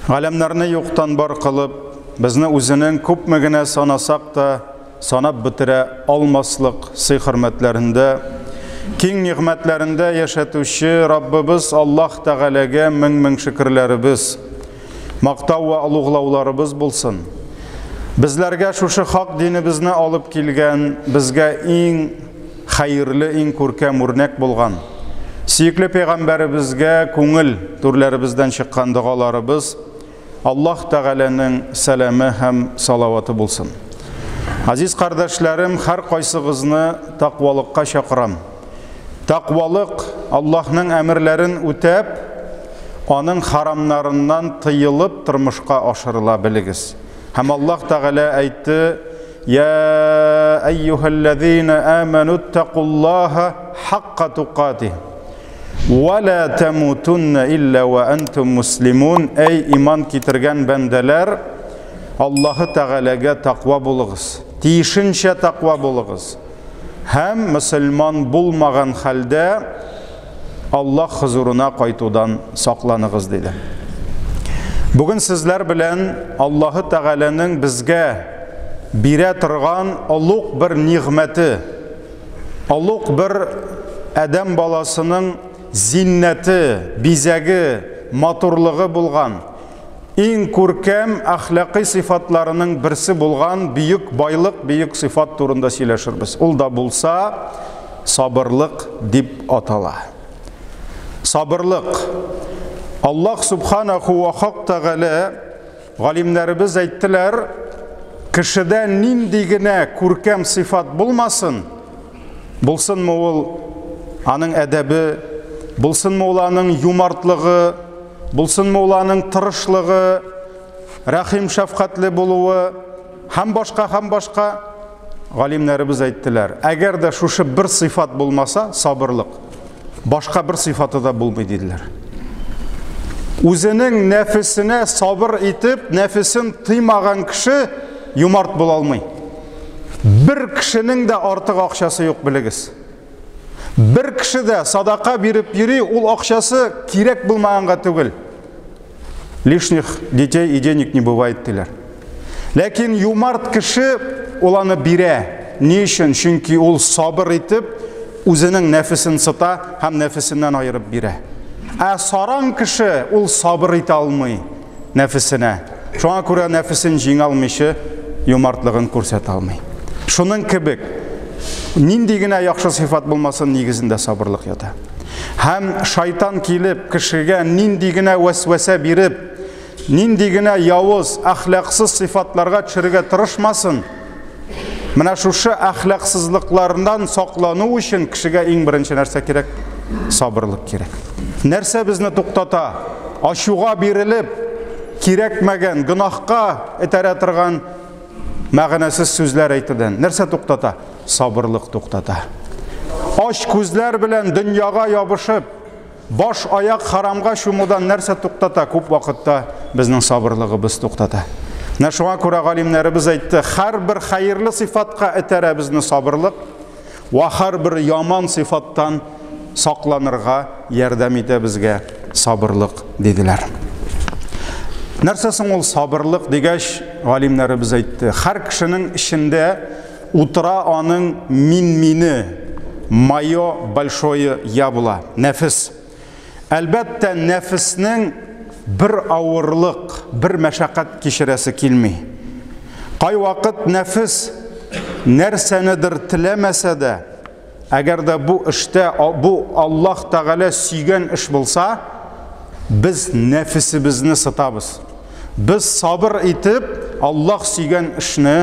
Галәмнәрне юктан бар кылып, безне үзенең күпме генә санасак та, санап бетерә алмаслык сый-хөрмәтләрендә, киң нигъмәтләрендә яшәтүче Раббыбыз Аллаһ Тәгаләгә мең шөкерләребез, мактау ва улуглауларыбыз булсын. Безләргә шушы хак динебезне алып килгән, безгә иң хәерле, иң күркәм үрнәк булган сөекле пәйгамбәребезгә күңел түрләребездән чыккан дугаларыбыз Аллаһ Тәгаләнең сәламе һәм салаваты булсын. Азиз кардәшләрем, һәр кайсыгызны тақвалыкка чакырам. Тақвалык Аллаһның әмерләрен үтәп, аның харамнарыннан тыелып тормышка ашырыла белегез. Һәм Аллаһ Тәгалә әйтте: "Я әйюһәлләзина аману тақуллаһа хаққа туқатih ва ла тамутунна илля ва антум муслимун." Эй иман китергән бәндәләр, Аллаһ Тәгаләгә тақва булыгыз, тиешенчә тақва булыгыз. Һәм мөселман булмаган хәлдә Аллаһ хузурына кайтудан сакланыгыз диде. Бүген сезләр белән Аллаһ Тәгаләнең безгә бирә торган олуг бер нигъмәте, олуг бер адәм баласының зиннәте, бизәге, матурлыгы булган, иң күркәм әхлакый сыйфатларының берсе булган бөек байлык, бөек сыйфат турында сөйләшербез. Ул да булса сабырлык дип атала. Сабырлык. Аллаһ Субханаху ва Тәгалә галимнәребез әйттеләр, кешедә нинди генә күркәм сыйфат булмасын, булсынмы ул аның әдәбе, булсынмы ул аның юмартлыгы, булсынмы ул аның тырышлыгы, рәхим шәфкатьле булуы, һәм башка галимнәребез әйттеләр, әгәр дә шушы бер сыйфат булмаса, сабырлык, башка бер сыйфаты да булмый диделәр. Үзенең нәфесенә сабыр итеп, нәфесен тыймаган кеше юмарт була алмый. Бер кешенең дә артык акчасы юк белегез. Бер кеше дә садака биреп йөри, ул акчасы кирәк булмаганга түгел. Лишних детей и денег не бывает диләр. Ләкин юмарт кеше ул аны бирә. Ни өчен? Чөнки ул сабыр итеп, үзенең нәфесен сыта һәм нәфесеннән айырып бирә. Ә саран кеше ул сабыр итә алмый нәфесенә. Шуңа күрә нәфесен җиңә алмыйчы юмартлыгын күрсәтә алмый. Шуның кебек, нинди генә яхшы сыйфат булмасын, нигезендә сабырлык ята. Һәм шайтан килеп, кешегә нинди генә вәсвәсә биреп, нинди генә явыз, әхлаксыз сыйфатларга төшерергә тырышмасын. Менә шушы әхлаксызлыклардан саклану өчен кешегә иң беренче нәрсә кирәк? Сабырлык кирәк. Нәрсә безне туктата? Ачуга бирелеп, кирәкмәгән, гынахка этәрә торган мәгънәсез сүзләр әйтүдән нәрсә туктата? Сабырлык туктата. Аш күзләр белән дөньяга ябышып, баш аяк харамга чумудан нәрсә туктата? Күп вакытта безнең сабырлыгыбыз туктата. Менә шуңа күрә галимнәребез әйтте, һәрбер хәерле сыйфатка этәрә безне сабырлык, ва һәрбер яман сыйфаттан сакланырга ярдәм итә безгә сабырлык диделәр. Нәрсә соң ул сабырлык дигәч, галимнәребез әйтте, һәр кешенең ишендә утыра аның мине, мое большое я була, нәфес. Әлбәттә, нәфеснең бер авырлык, бер мәшәкать кичерәсе килми. Кай вакыт нәфес нәрсәнедер теләмәсә дә, әгәр дә бу эштә бу Аллаһ Тәгалә сөйгән эш булса, biz nefesimizni сытабыз. Biz sabır itib, Allah сөйгән эшне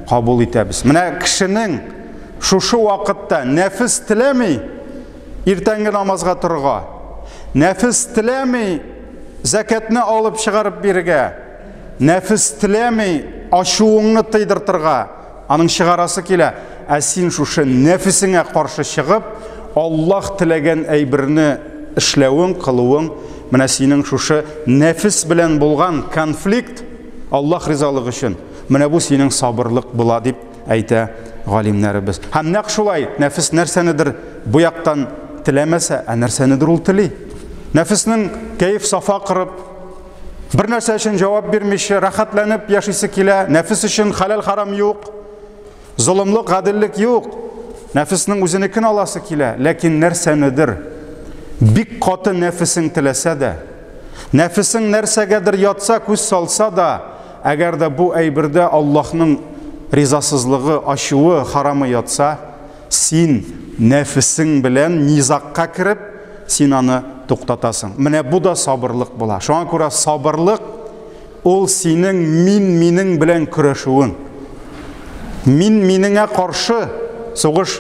кабул итәбез. Менә кешенең шушы вакытта нәфес теләми иртәнге намазга торырга, нәфес теләми закатны алып чыгарып бирергә, нәфес теләми ачуыңны тыйдыртырга, аның чыгарасы килә. Ә син шушы нәфесеңә каршы чыгып, Аллаһ теләгән әйберне эшләвең, кылуың, менә синең шушы нәфес белән булган конфликт Аллаһ ризалыгы өчен. Менә бу синең сабырлык була дип әйтә галимнәребез. Һәм нәкъ шулай, нәфес нәрсәнедер бу яктан теләмәсә, нәрсәнедер ул тели. Нәфеснең кәеф сафа кырып, Bir нәрсә өчен җавап бирмичә, рәхәтләнеп яшисе килә, нәфис өчен хәлал харам юк, золымлык, гаделлек юк. Нәфиснең үзенекен аласы килә, ләкин нәрсәнедер бик каты нәфисең теләсә дә, нәфисең нәрсәгәдер ятса, күз салса да, әгәр дә бу әйбердә Аллаһның ризасызлыгы, ачуы, харамы ятса, син нәфисең белән низакка кирип, син аны туктатасың. Менә бу да сабырлык була. Шуңа күрә сабырлык ул синең минең белән көрәшүең. Минеңә каршы сугыш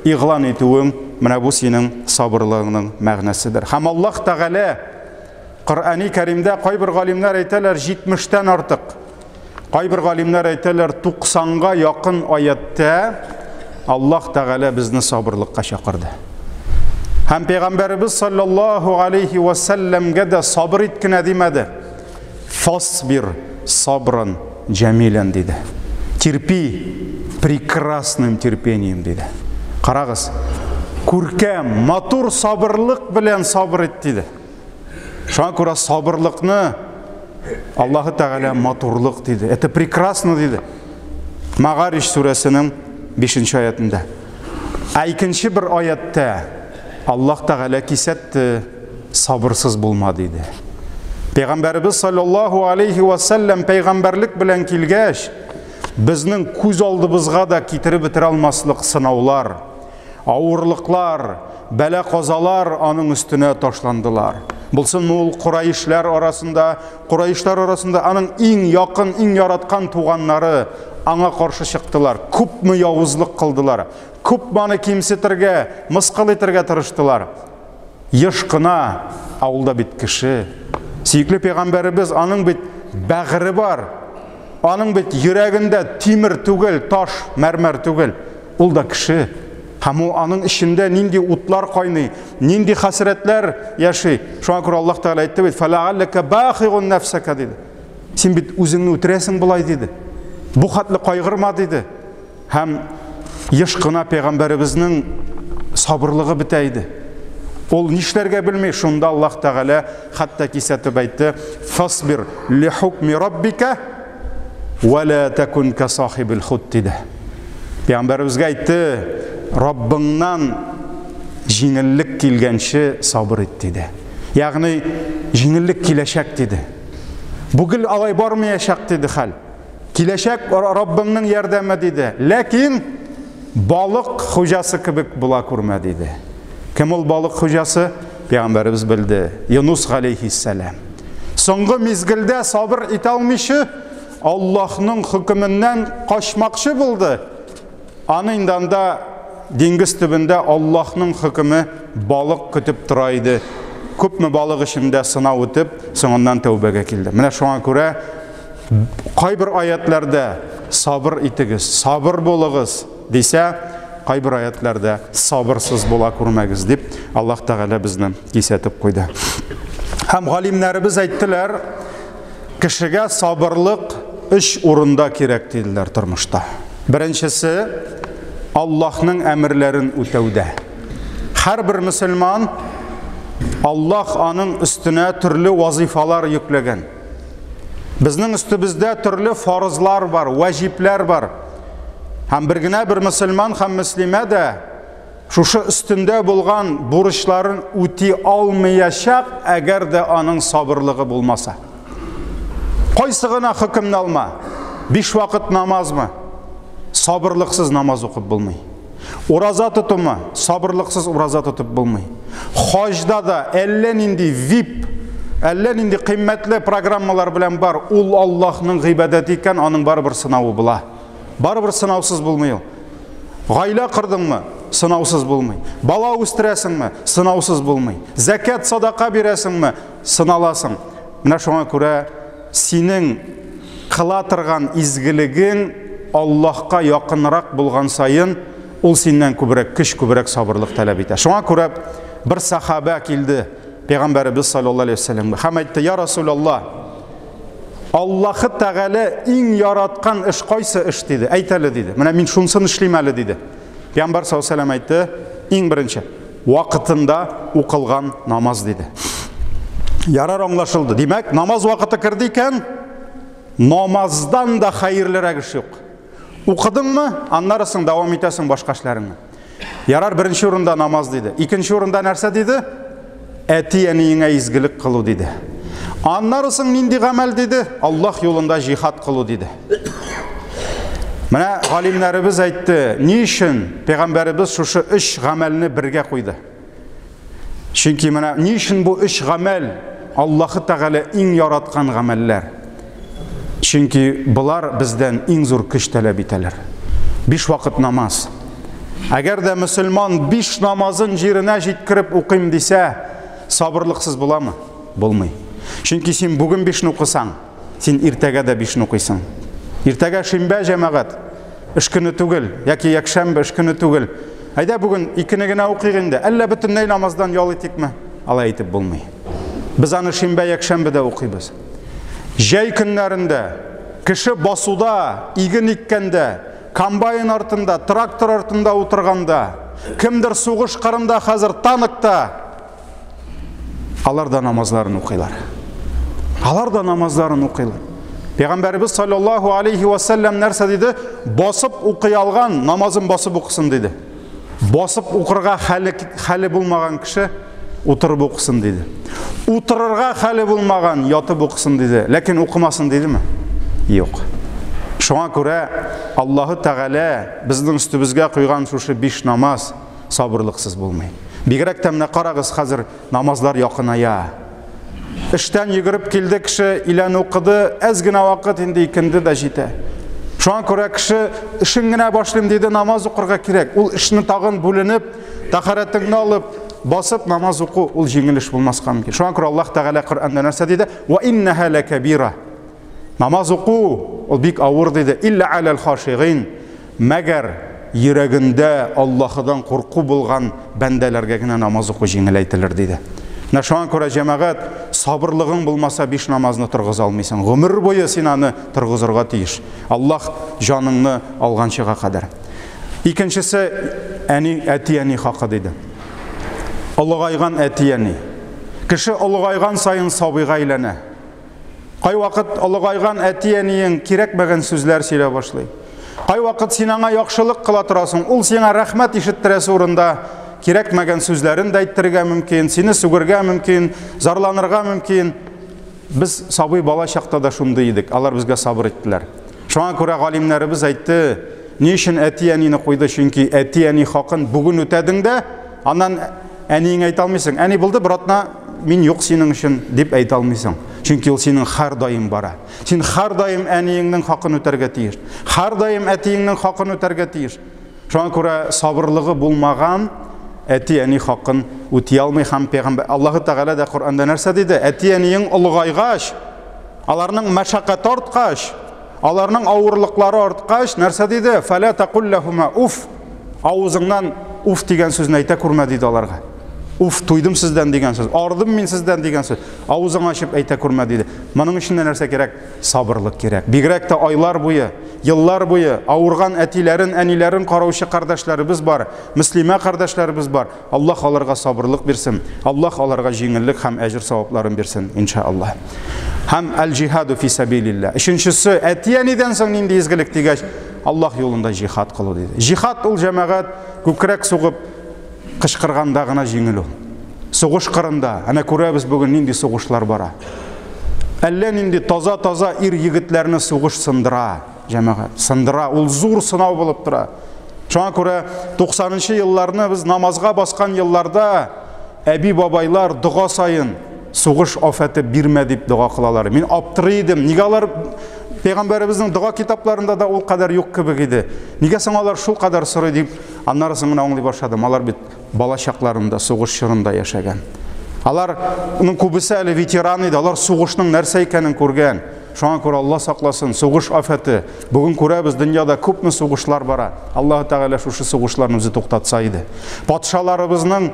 игълан итүең, менә бу синең сабырлыгыңның мәгънәседер. Һәм Аллаһ Тәгалә Коръәни Кәримдә кайбер галимнәр әйтәләр 70-тән артык. Кайбер галимнәр әйтәләр 90-га якын аятта Аллаһ Тәгалә безне сабырлыкка чакырды. Һәм Пәйгамбәрбез саллаллаһу алейхи ва саллямгә дә сабыр ит кенә димәде. Фасбир сабран җамилан диде. Терпи прекрасным терпением диде. Карагыз, күркәм, матур сабырлык белән сабыр ит диде. Шуңа күрә сабырлыкны Аллаһ Тәгалә матурлык диде. Это прекрасно диде. Магариш сүрәсенең 5-нче аятында. Икенче бер аятта Аллаһ Тәгалә кисәтте, сабырсыз булма диде. Пәйгамбәрбез саллаллаһу алейхи ва саллям пәйгамбәрлек белән килгәч, безнең күз алдыбызга да китереп бетерә алмаслык сынаулар, авырлыклар, бәла-казалар аның өстенә ташландылар. Булсын ул Курайшлар арасында аның иң якын, иң яраткан туганнары аңа каршы чыктылар. Күпме явызлык кылдылар. Күп аны кимсетергә, мыскыл итәргә тырыштылар. Еш кына авылда бит кеше. Сөйкле пәйгамбәрбез аның бит бәгыре бар. Аның бит йөрәгендә тимер түгел, таш, мәрмәр түгел. Ул да кеше. Һәм аның ишендә нинди утлар кайный, нинди хәсрәтләр яши. Шуңа күрә Аллаһ Тәгалә әйтте бит: "Фалааллака бахигун нафсака" диде. Син бит үзеңне үтерәсең булай диде. Бу хәтле кайгырма диде. Һәм еш кына пәйгамбәребезнең сабырлыгы бетә иде. Ул нишләргә белми, шунда Аллаһ Тәгалә хәтта кисәтеп әйтте: "Фасбир ли хукми раббика ва ла такун ка сахибил хут" диде. Пәйгамбәребезгә әйтте: Раббыңнан җиңеллек килгәнче сабыр ит диде. Ягъни җиңеллек киләчәк диде. Бүген алай бармаячак диде хәл. Киләчәк Раббыңның ярдәме диде. Ләкин балык хуҗасы кебек була күрмә диде. Кем ул балык хуҗасы? Пәйгамбәрбез белде. Юнус алейхиссалам. Соңгы мизгелдә сабыр итә алмыйчы Аллаһның хөкеменнән качмакчы булды. Аны инданда диңгез төбендә Аллаһның хөкеме балык көтеп тора иде. Күпме балык эчендә сынау үтеп, соңыннан тәүбәгә килде. Менә шуңа күрә кайбер аятларда сабыр итегез, сабыр булыгыз дисә, кайбер аятларда сабырсыз була күрмәгез дип Аллаһ Тәгалә безне кисәтеп куйды. Һәм галимнәребез әйттеләр, кешегә сабырлык 3 урында кирәк диделәр тормышта. Беренчесе Аллаһның әмерләрен үтәүдә. Һәрбер мөселман Аллаһ аның өстенә төрле вазифалар йөкләгән. Безнең өстебездә төрле фарызлар бар, ваҗипләр бар. Һәм бер генә бер мөселман һәм мөслимә дә шушы өстендә булган бурычларын үти алмаячак, әгәр дә аның сабырлыгы булмаса. Кайсы гына хөкемне алма, 5 вакыт намазмы? Сабырлыксыз намаз укып булмый. Ураза тотумы, сабырлыксыз ураза тотып булмый. Хаҗда да әллә нинди VIP, әллә нинди кыйммәтле программалар белән бар. Ул Аллаһның гыйбадәте икән, аның барыбер сынавы була. Барыбер сынаусыз булмый. Гаилә кырдыңмы? Сынаусыз булмый. Бала үстерәсеңме? Сынаусыз булмый. Закат, садака бирәсеңме? Сыналасың. Менә шуңа күрә синең кыла торган изгелегең Аллаһка якынрак булган сайын, ул синнән күбрәк көч, күбрәк сабырлык таләп итә. Шуңа күрә бер сахаба килде Пәйгамбәрбез саллаллаһу алейхи ва саллямга. Һәм әйтте: "Я Расулаллаһ, Аллаһ Тәгалә иң яраткан эш кайсы эш?" диде. "Әйт әле" диде. "Менә мин шунысын эшлим әле" диде. Пәйгамбәр саллаллаһу алейхи ва саллям әйтте: "Иң беренче вакытында укылган намаз" диде. Ярар, аңлашылды. Демәк, намаз вакыты кирде икән, намаздан да хәерлерәк эш юк. Укыдыңмы, аннарысын дәвам итәсең башка эшләреңне. Ярар, беренче урында намаз диде. Икенче урында нәрсә диде? Әти-әниеңә изгелек кылу диде. Аннарысын нинди гамәл диде? Аллаһ юлында җихад кылу диде. Менә галимнәребез әйтте, ни өчен пәйгамбәребез шушы 3 гамәлне бергә куйды? Чөнки менә ни өчен бу 3 гамәл Аллаһы Тәгалә иң яраткан гамәлләр? Чөнки булар бездән иң зур көч таләп итәләр. 5 вакыт намаз. Әгәр дә мөселман 5 намазын җиренә җиткереп укыйм дисә, сабырлыксыз буламы? Булмый. Чөнки син бүген 5-не укысаң, син иртәгә дә 5-не укыйсың. Иртәгә шимбә җәмәгать, эш көне түгел, яки якшәмбе эш көне түгел. Әйдә бүген 2-не генә укыйк инде. Әллә бөтенләй намаздан ял итикме? Алай итеп булмый. Без аны шимбә, якшәмбедә укыйбыз. Җәй көннәрендә, кеше басуда, иген иккәндә, комбайн артында, трактор артында утырганда, кемдер сугыш кырында, хәзер таныкта, алар да намазларын укыйлар. Алар да намазларын укыйлар. Пәйгамбәрбез саллаллаху алейхи ва саллям нәрсә диде? Басып укый алган намазын басып укысын диде. Басып укырга хәле булмаган кеше утырып укысын диде. Утырырга хәле булмаган ятып укысын диде. Ләкин укымасын дидеме? Юк. Шуңа күрә Аллаһы Тәгалә безнең үстебезгә куйган шушы 5 намаз сабырлыксыз булмый. Бигрәк тә менә карагыз, хәзер намазлар якыная. Эштән йөгереп килде кеше, илән укыды, әз генә вакыт инде икенде дә җитә. Шуңа күрә кеше эшен генә башлыйм диде, намаз укырга кирәк. Ул эшне тагын бүленеп, тахаратыңны алып, басып намаз уку, ул җиңел эш булмаска мөмкин. Шуңа күрә Аллаһ Тәгалә Коръәндә нәрсә диде? Ва иннаха лакабира. Намаз уку ул бик авыр диде. Илля алал хашигин. Мәгәр йөрәгендә Аллаһыдан курку булган бәндәләргә генә намаз уку җиңел әйтелер диде. Шуңа күрә җәмәгать, сабырлыгың булмаса 5 намазны торгыза алмыйсың. Гомер буе син аны торгызырга тиеш. Аллаһ җаныңны алганчыга кадәр. Икенчесе әти-әни хакы диде. Олыгайган әти-әни. Кеше олыгайган сайын сабыйга әйләнә. Кай вакыт олыгайган әти-әниең кирәкмәгән сүзләр сөйләп башлый. Кай вакыт син аңа яхшылык кыла торасың, ул сиңа рәхмәт ишеттерәсе урында кирәкмәгән сүзләрен дә әйтергә мөмкин, сине сүгергә мөмкин, зарланырга мөмкин. Без сабый бала чакта да шундый идек. Алар безгә сабыр иттеләр. Шуңа күрә галимнәребез әйтте, ни өчен әти-әнине куйды? Чөнки әти-әни хакын бүген үтәдең дә, аннан әниеңә әйтә алмыйсың. Әни булды, братна, мин юк синең өчен дип әйтә алмыйсың. Чөнки ул синең һәр даим бара. Син һәр даим әниеңнең хакын үтәргә тиеш. Һәр даим әтиеңнең хакын үтәргә тиеш. Шуңа күрә сабырлыгы булмаган әти-әни хакын үти алмый һәм пәйгамбәр Аллаһы Тәгалә дә Коръәндә нәрсә диде? Әти-әниең улгайгач, аларның мәшәкать арткач, аларның авырлыклары арткач, нәрсә диде? Фәлә тaqul лаһума уф. Авызыңнан уф дигән сүзне әйтә күрмә диде аларга. Уф, туйдым сездән дигән сүз, ардым мин сездән дигән сүз. Авызың ачып әйтә күрмә диде. Моның өчен нәрсә кирәк? Сабырлык кирәк. Бигрәк тә айлар буе, еллар буе авырган әтиләрен, әниләрен караучы кардәшләребез бар, мөслимә кардәшләребез бар. Аллаһ аларга сабырлык бирсен. Аллаһ аларга җиңеллек һәм әҗр савапларын бирсен, иншааллаһ. Һәм әл-җиһаду фи сабилилләh. Өченчесе, әти-әнидән соң нинди изгелек дигәч, Аллаһ юлында җихад кылу диде. Җихад ул җәмәгать күкрәк сугып кышкырганда гына җиңел ул. Сугыш кырында, ана күрәбез бүген нинди сугышлар бара. Әллә нинди таза ир егетләрне сугыш сындыра, җәмәгать. Сындыра, ул зур сынау булып тора. Шуңа күрә 90-нчы елларны без намазга баскан елларда әби бабайлар дуга сайын сугыш афаты бирмә дип дуга кылалар. Мин аптырый идем. Нигә алар Пәйгамбәребезнең дуга китапларында да ул кадәр юк кебек иде. Нигә соң алар шул кадәр сорый дип, аннарысын гына аңлый башладым. Алар бит бала чакларында сугыш чорында яшәгән. Аларның күбесе әле ветеран иде. Алар сугышның нәрсә икәнен күргән. Шуңа күрә Алла сакласын, сугыш афаты. Бүген күрәбез, дөньяда күпме сугышлар бара. Аллаһ Тәгалә шушы сугышларны үзе туктатса иде. Патшаларыбызның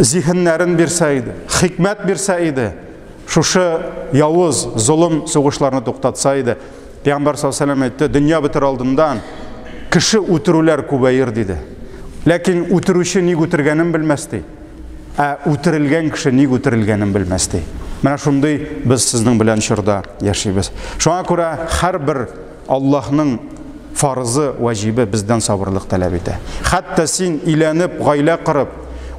зиһеннәрен бирсә иде, хикмәт бирсә иде. Шушы явыз, зулым сугышларны туктатса иде. Пәйгамбәр саллаллаһу алейһи ва сәллям әйтте, дөнья бетер алдындан кеше үтерүләр күбәер диде. Ләкин үтерүче ник үтергәнен белмәс ди. Үтерелгән кеше ник үтерелгәнен белмәс ди. Менә шундый без сезнең белән чорда яшибез. Шуңа күрә һәрбер Аллаһның фарызы, ваҗибе бездән сабырлык таләп итә. Хәтта син иләнеп, гаилә корып,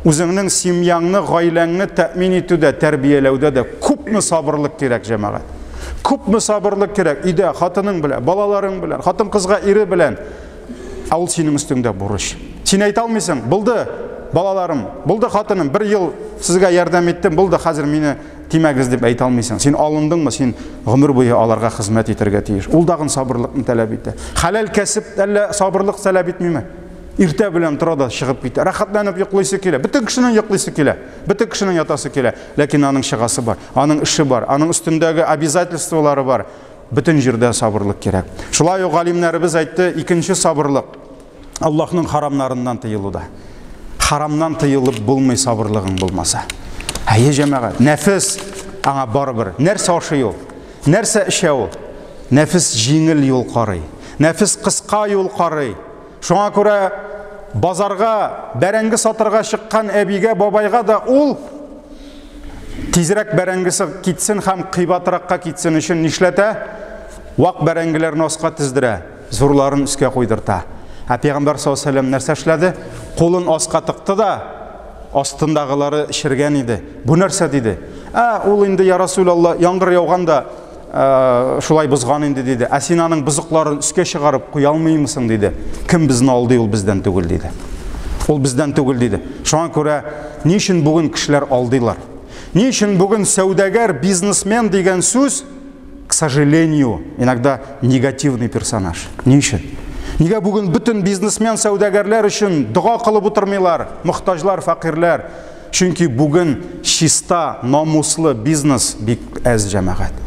үзеңнең семьяңны, гаиләңне тәэмин итүдә, тәрбияләүдә дә күпме сабырлык кирәк җәмәгать. Күпме сабырлык кирәк. Өйдә хатының белән, балаларың белән, хатын-кызга ире белән. Ул синең өстеңдә бурыч. Син әйтә алмыйсың, булды балаларым, булды хатыным, 1 ел сезгә ярдәм иттем, булды хәзер мине тимәгез дип әйтә алмыйсың. Син алындыңмы, син гомер буе аларга хезмәт итәргә тиеш. Ул дагын сабырлыкны таләп итә. Хәләл кәсеп әллә сабырлык таләп итмиме? Иртә белән тора да чыгып китә. Рәхәтләнеп йоклыйсы килә. Бөтен кешенең йоклыйсы килә. Бөтен кешенең ятасы килә. Ләкин аның чыгасы бар, аның эше бар, аның өстендәге обязательстволары бар. Бөтен җирдә сабырлык кирәк. Шулай ук галимнәребез әйтте, икенче сабырлык Аллаһның харамнарыннан тыелуда. Харамнан тыелып булмый сабырлыгың булмаса. Әйе җәмәгать, нәфес аңа барыбер. Нәрсә ашый ул? Нәрсә эчә ул? Нәфес җиңел юл карый. Нәфес кыска юл карый. Шуңа күрә базарга, бәрәңге сатырга чыккан әбигә, бабайга да ул тизрәк бәрәңгесе китсен һәм кыйбатракка китсен өчен нишләтә? Вак бәрәңгеләрне аска тиздерә, зурларын үскә куйдырта. Пәйгамбәр саллаллаһу алейһи ва сәллям нәрсә эшләде? Кулын аска тыкты да, астындагылары ишергән иде. Бу нәрсә диде? Ул инде я Расулаллах, яңгыр яуганда шулай бузган инде диде. Син аның бузыкларын үскә чыгарып куя алмыймысың диде. Кем безне алды, ул бездән түгел диде. Ул бездән түгел диде. Шуңа күрә ни өчен бүген кешеләр алдыйлар? Ни өчен бүген сәүдәгәр, бизнесмен дигән сүз, к сожалению, иногда негативный персонаж. Ни өчен? Нигә бүген бөтен бизнесмен, сәүдәгәрләр өчен дуа кылып утырмыйлар, мохтаҗлар, факирләр? Чөнки бүген чиста, намуслы бизнес бик әз җәмәгать.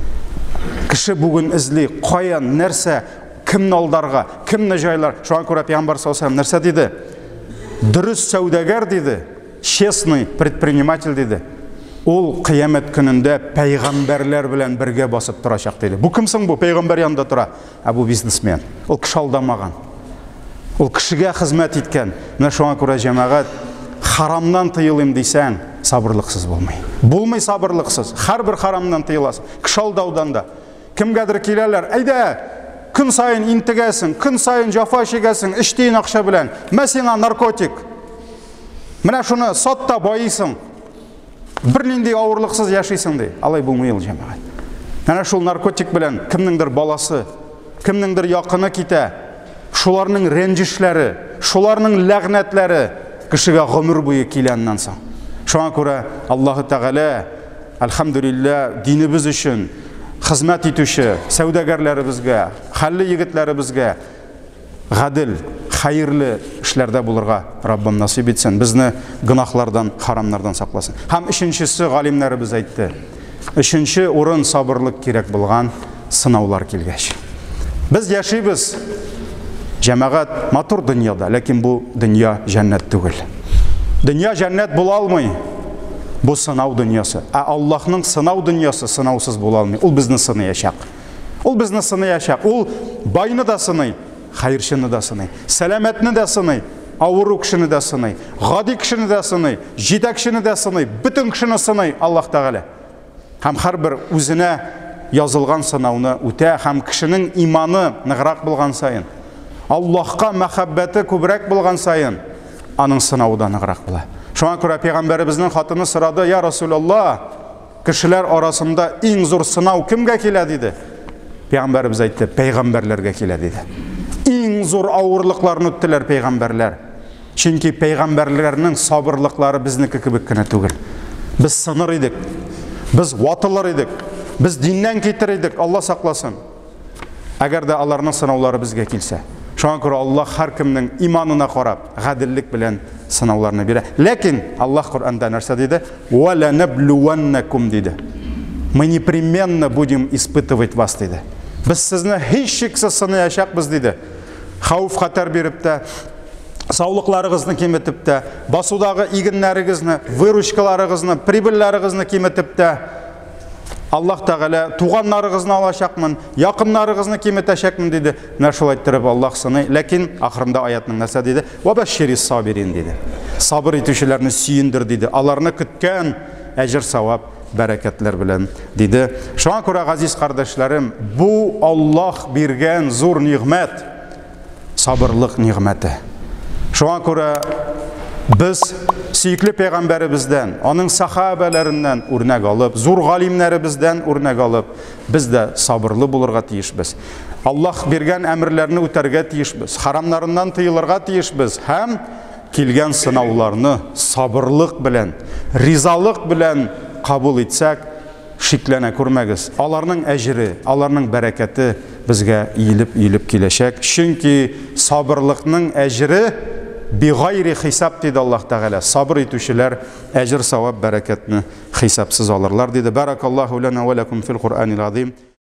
Кеше бүген эзли, каян, нәрсә, кемне алдарга, кемне җайлар. Шуңа күрә Пәйгамбәр саллаллаһу алейһи ва сәллям нәрсә диде? Дөрес сәүдәгәр диде, честный предприниматель диде. Ул кыямәт көнендә пәйгамбәрләр белән бергә басып торачак диде. Бу кемсең бу? Пәйгамбәр янында тора. Бу бизнесмен. Ул кеше алдамаган. Ул кешегә хезмәт иткән. Менә шуңа күрә җәмәгать, харамнан тыелыйм дисәң, сабырлыксыз булмый. Булмый сабырлыксыз. Һәрбер харамнан тыеласың. Кеше алдаудан да. Кемгәдер киләләр, әйдә, көн сайын интегәсең, көн сайын җафа чигәсең, эштейн акча белән. Мә сиңа наркотик. Менә шуны сат та байыйсың. Бернинди авырлыксыз яшыйсың ди. Алай булмый ул җәмәгать. Менә шул наркотик белән кемнеңдер баласы, кемнеңдер якыны китә. Шуларның рәнҗешләре, шуларның ләгънәтләре кешегә гомер буе киләннән соң. Шуңа күрә Аллаһу Тәгалә, әлхәмдүлилләһ, динебез өчен хезмәт итүче сәүдәгәрләребезгә, хәлле егетләребезгә гадел, хәерле эшләрдә булырга Раббым насыйп итсен. Безне гынахлардан, харамнардан сакласын. Һәм өченчесе галимнәребез әйтте. Өченче урын сабырлык кирәк булган сынаулар килгәч. Без яшибез җәмәгать матур дөньяда, ләкин бу дөнья җәннәт түгел. Дөнья җәннәт була алмый. Бу сынау дөньясы. Аллаһның сынау дөньясы сынаусыз була алмый. Ул безне сынаячак. Ул безне сынаячак. Ул байны да сыный, хәерчене да сыный, сәламәтне дә сыный, авыру кешене дә сыный, гади кешене дә сыный, җитәкчене дә сыный, бөтен кешене сыный Аллаһ Тәгалә. Һәм һәрбер үзенә язылган сынауны үтә, һәм кешенең иманы ныграк булган сайын, Аллаһка мәхәббәте күбрәк булган сайын, аның сынауы да ныграк була. Шуңа күрә Пәйгамбәребезнең хатыны сорады: "Я Расулаллах, кешеләр арасында иң зур сынау кемгә килә?" диде. Пәйгамбәребез әйтте: "Пәйгамбәрләргә килә" диде. Иң зур авырлыкларны үттеләр пәйгамбәрләр. Чөнки пәйгамбәрләрнең сабырлыклары безнеке кебек кенә түгел. Без сыныр идек, без ватылыр идек, без диннән китер идек, Алла сакласын. Әгәр дә аларның сынаулары безгә килсә. Шуңа күрә Аллаһ һәркемнең иманына карап, гаделлек белән сынауларны бирә. Ләкин Аллаһ Коръәндә нәрсә диде? "Ва ланабluwannakum" диде. Мы непременно будем испытывать вас диде. Без сезне һич шиксез сынаячакбыз диде. Хауф хәтәр биреп тә, саулыкларыгызны киметеп тә, басудагы игеннәрегезне, выручкаларыгызны, прибыльләрегезне киметеп тә, Аллаһ Тәгалә туганнарыгызны алачакмын, якыннарыгызны киметәчәкмен диде. Менә шулай итеп Аллаһ сыный. Ләкин ахырында аятның нәрсә диде? "Ва баширис сабирин" диде. Сабыр итүчеләрне сөендер диде. Аларны көткән әҗр савап бәрәкәтләр белән диде. Шуңа күрә, газиз кардәшләрем, бу Аллаһ биргән зур нигъмәт, сабырлык нигъмәте. Шуңа күрә без сөйкле пәйгамбәребездән, аның сахабаларыннан үрнәк алып, зур галимнәребездән үрнәк алып, без дә сабырлы булырга тиешбез. Аллаһ биргән әмерләрне үтәргә тиешбез, харамнарыннан тыелырга тиешбез һәм килгән сынауларны сабырлык белән, ризалык белән кабул итсәк, шикләнә күрмәгез. Аларның әҗре, аларның бәрәкәте безгә иелеп киләчәк. Чөнки сабырлыкның әҗре бигайри хисап диде Аллаһ Тәгалә. Сабыр итүчеләр әҗр, савап, бәрәкәтне хисапсыз алырлар диде. Баракаллаху лана ва лакум фил Кур'анил азим.